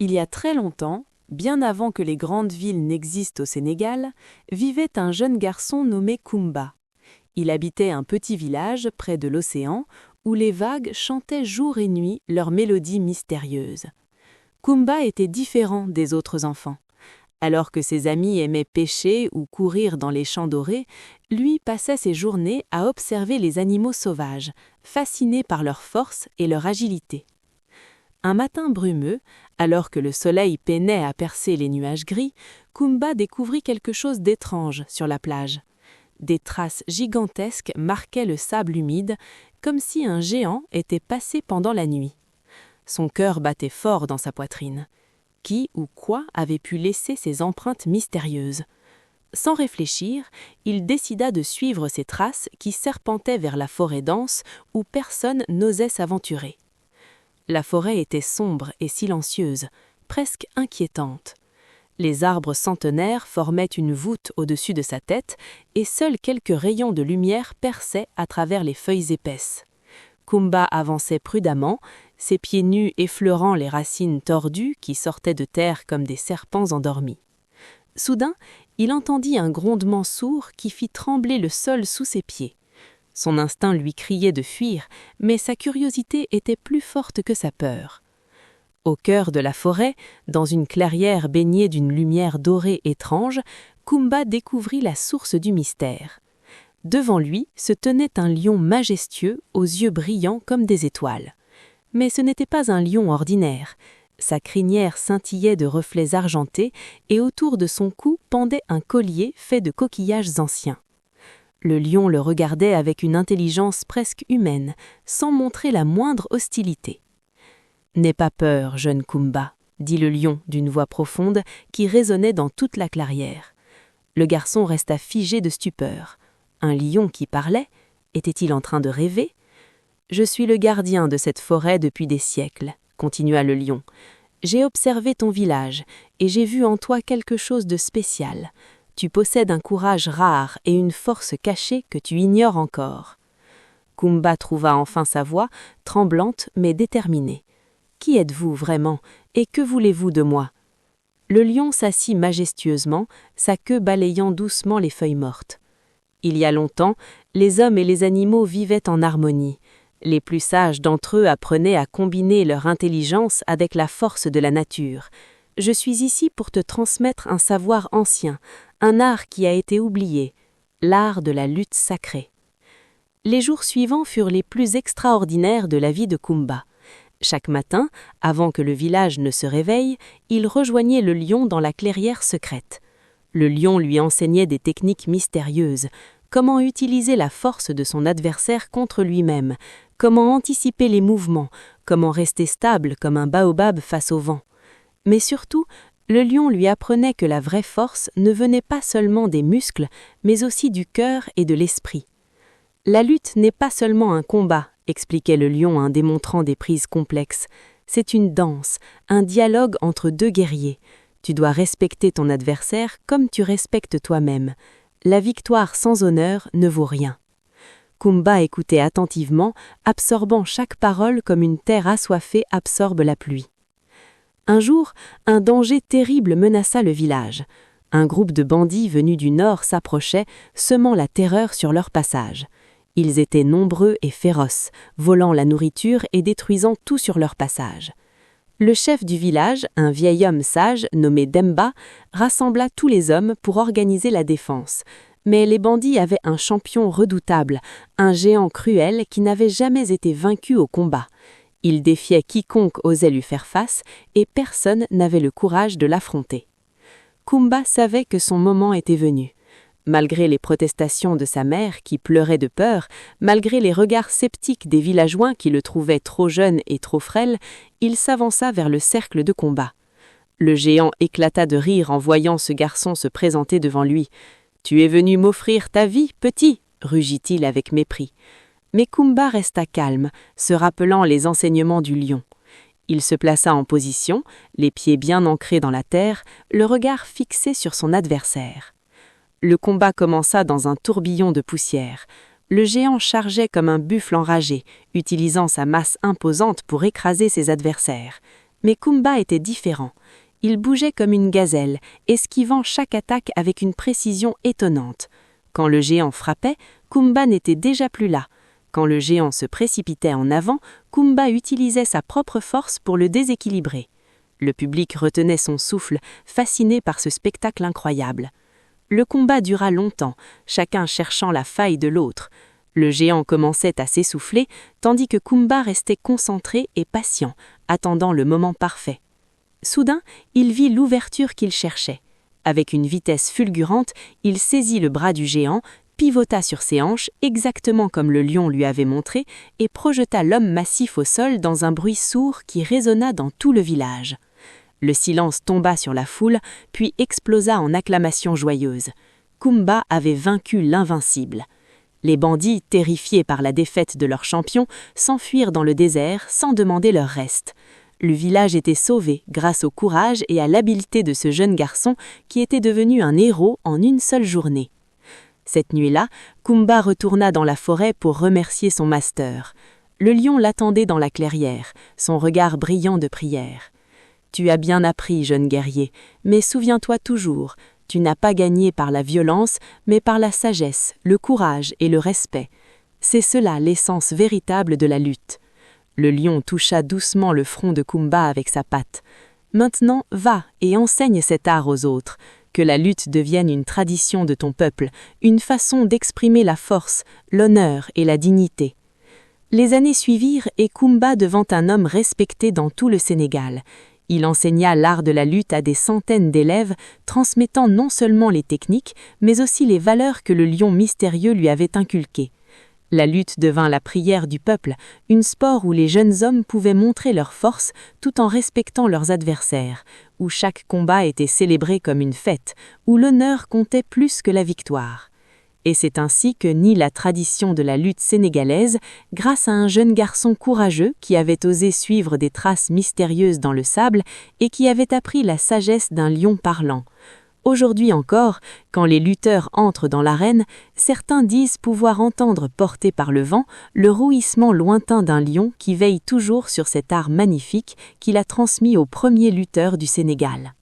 Il y a très longtemps, bien avant que les grandes villes n'existent au Sénégal, vivait un jeune garçon nommé Koumba. Il habitait un petit village près de l'océan où les vagues chantaient jour et nuit leurs mélodies mystérieuses. Koumba était différent des autres enfants. Alors que ses amis aimaient pêcher ou courir dans les champs dorés, lui passait ses journées à observer les animaux sauvages, fasciné par leur force et leur agilité. Un matin brumeux, alors que le soleil peinait à percer les nuages gris, Koumba découvrit quelque chose d'étrange sur la plage. Des traces gigantesques marquaient le sable humide, comme si un géant était passé pendant la nuit. Son cœur battait fort dans sa poitrine. Qui ou quoi avait pu laisser ces empreintes mystérieuses? Sans réfléchir, il décida de suivre ces traces qui serpentaient vers la forêt dense où personne n'osait s'aventurer. La forêt était sombre et silencieuse, presque inquiétante. Les arbres centenaires formaient une voûte au-dessus de sa tête et seuls quelques rayons de lumière perçaient à travers les feuilles épaisses. Koumba avançait prudemment, ses pieds nus effleurant les racines tordues qui sortaient de terre comme des serpents endormis. Soudain, il entendit un grondement sourd qui fit trembler le sol sous ses pieds. Son instinct lui criait de fuir, mais sa curiosité était plus forte que sa peur. Au cœur de la forêt, dans une clairière baignée d'une lumière dorée étrange, Koumba découvrit la source du mystère. Devant lui se tenait un lion majestueux aux yeux brillants comme des étoiles. Mais ce n'était pas un lion ordinaire. Sa crinière scintillait de reflets argentés et autour de son cou pendait un collier fait de coquillages anciens. Le lion le regardait avec une intelligence presque humaine, sans montrer la moindre hostilité. « N'aie pas peur, jeune Koumba », dit le lion d'une voix profonde qui résonnait dans toute la clairière. Le garçon resta figé de stupeur. Un lion qui parlait? Était-il en train de rêver? « Je suis le gardien de cette forêt depuis des siècles, » continua le lion. « J'ai observé ton village et j'ai vu en toi quelque chose de spécial. Tu possèdes un courage rare et une force cachée que tu ignores encore. » Koumba trouva enfin sa voix, tremblante mais déterminée. « Qui êtes-vous vraiment et que voulez-vous de moi ?» Le lion s'assit majestueusement, sa queue balayant doucement les feuilles mortes. Il y a longtemps, les hommes et les animaux vivaient en harmonie. Les plus sages d'entre eux apprenaient à combiner leur intelligence avec la force de la nature. Je suis ici pour te transmettre un savoir ancien, un art qui a été oublié, l'art de la lutte sacrée. Les jours suivants furent les plus extraordinaires de la vie de Koumba. Chaque matin, avant que le village ne se réveille, il rejoignait le lion dans la clairière secrète. Le lion lui enseignait des techniques mystérieuses, comment utiliser la force de son adversaire contre lui-même, comment anticiper les mouvements, comment rester stable comme un baobab face au vent. Mais surtout, le lion lui apprenait que la vraie force ne venait pas seulement des muscles, mais aussi du cœur et de l'esprit. La lutte n'est pas seulement un combat, expliquait le lion en démontrant des prises complexes. C'est une danse, un dialogue entre deux guerriers. Tu dois respecter ton adversaire comme tu respectes toi-même. La victoire sans honneur ne vaut rien. Koumba écoutait attentivement, absorbant chaque parole comme une terre assoiffée absorbe la pluie. Un jour, un danger terrible menaça le village. Un groupe de bandits venus du nord s'approchait, semant la terreur sur leur passage. Ils étaient nombreux et féroces, volant la nourriture et détruisant tout sur leur passage. Le chef du village, un vieil homme sage nommé Demba, rassembla tous les hommes pour organiser la défense. Mais les bandits avaient un champion redoutable, un géant cruel qui n'avait jamais été vaincu au combat. Il défiait quiconque osait lui faire face et personne n'avait le courage de l'affronter. Koumba savait que son moment était venu. Malgré les protestations de sa mère qui pleurait de peur, malgré les regards sceptiques des villageois qui le trouvaient trop jeune et trop frêle, il s'avança vers le cercle de combat. Le géant éclata de rire en voyant ce garçon se présenter devant lui. « Tu es venu m'offrir ta vie, petit » rugit-il avec mépris. Mais Koumba resta calme, se rappelant les enseignements du lion. Il se plaça en position, les pieds bien ancrés dans la terre, le regard fixé sur son adversaire. Le combat commença dans un tourbillon de poussière. Le géant chargeait comme un buffle enragé, utilisant sa masse imposante pour écraser ses adversaires. Mais Koumba était différent. Il bougeait comme une gazelle, esquivant chaque attaque avec une précision étonnante. Quand le géant frappait, Koumba n'était déjà plus là. Quand le géant se précipitait en avant, Koumba utilisait sa propre force pour le déséquilibrer. Le public retenait son souffle, fasciné par ce spectacle incroyable. Le combat dura longtemps, chacun cherchant la faille de l'autre. Le géant commençait à s'essouffler, tandis que Koumba restait concentré et patient, attendant le moment parfait. Soudain, il vit l'ouverture qu'il cherchait. Avec une vitesse fulgurante, il saisit le bras du géant, pivota sur ses hanches, exactement comme le lion lui avait montré, et projeta l'homme massif au sol dans un bruit sourd qui résonna dans tout le village. Le silence tomba sur la foule, puis explosa en acclamations joyeuses. Koumba avait vaincu l'invincible. Les bandits, terrifiés par la défaite de leur champion, s'enfuirent dans le désert sans demander leur reste. Le village était sauvé grâce au courage et à l'habileté de ce jeune garçon qui était devenu un héros en une seule journée. Cette nuit-là, Koumba retourna dans la forêt pour remercier son master. Le lion l'attendait dans la clairière, son regard brillant de prière. « Tu as bien appris, jeune guerrier, mais souviens-toi toujours, tu n'as pas gagné par la violence, mais par la sagesse, le courage et le respect. C'est cela l'essence véritable de la lutte. » Le lion toucha doucement le front de Koumba avec sa patte. « Maintenant, va et enseigne cet art aux autres. Que la lutte devienne une tradition de ton peuple, une façon d'exprimer la force, l'honneur et la dignité. » Les années suivirent et Koumba devint un homme respecté dans tout le Sénégal. Il enseigna l'art de la lutte à des centaines d'élèves, transmettant non seulement les techniques, mais aussi les valeurs que le lion mystérieux lui avait inculquées. La lutte devint la prière du peuple, un sport où les jeunes hommes pouvaient montrer leur force tout en respectant leurs adversaires, où chaque combat était célébré comme une fête, où l'honneur comptait plus que la victoire. Et c'est ainsi que naît la tradition de la lutte sénégalaise, grâce à un jeune garçon courageux qui avait osé suivre des traces mystérieuses dans le sable et qui avait appris la sagesse d'un lion parlant. Aujourd'hui encore, quand les lutteurs entrent dans l'arène, certains disent pouvoir entendre porté par le vent le rouissement lointain d'un lion qui veille toujours sur cet art magnifique qu'il a transmis aux premiers lutteurs du Sénégal.